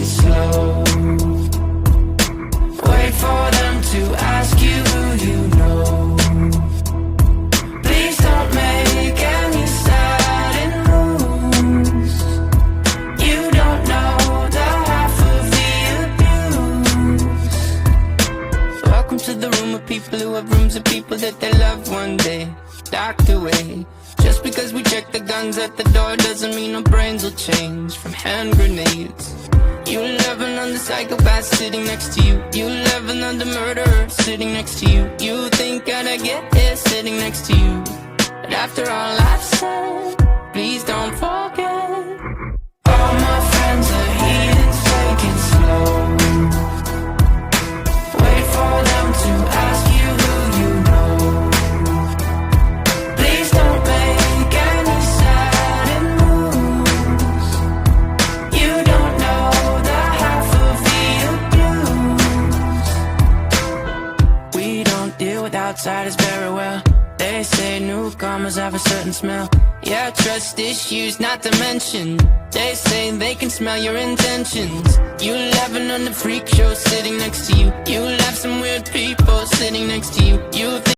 it slow. Wait for them to ask you who you know. Please don't make any sudden moves. You don't know the half of the abuse. Welcome to the room of people who have rooms of people that they love one day docked away. Just because we check the guns at the door doesn't mean our brains will change from hand grenades. You loving on the psychopath sitting next to you. You loving on the murderer sitting next to you. You think I'd get here sitting next to you. But after all I've said, please don't forget. All my friends are heathens, take it slow. Wait for them to ask you who you know. Please don't make any sudden moves. You don't know the half of the abuse. We don't deal with outsiders very well. They say newcomers have a certain smell. Yeah, trust issues not to mention. They say they can smell your intentions. You laughing on the freak show sitting next to you. You laugh some weird people sitting next to you. You think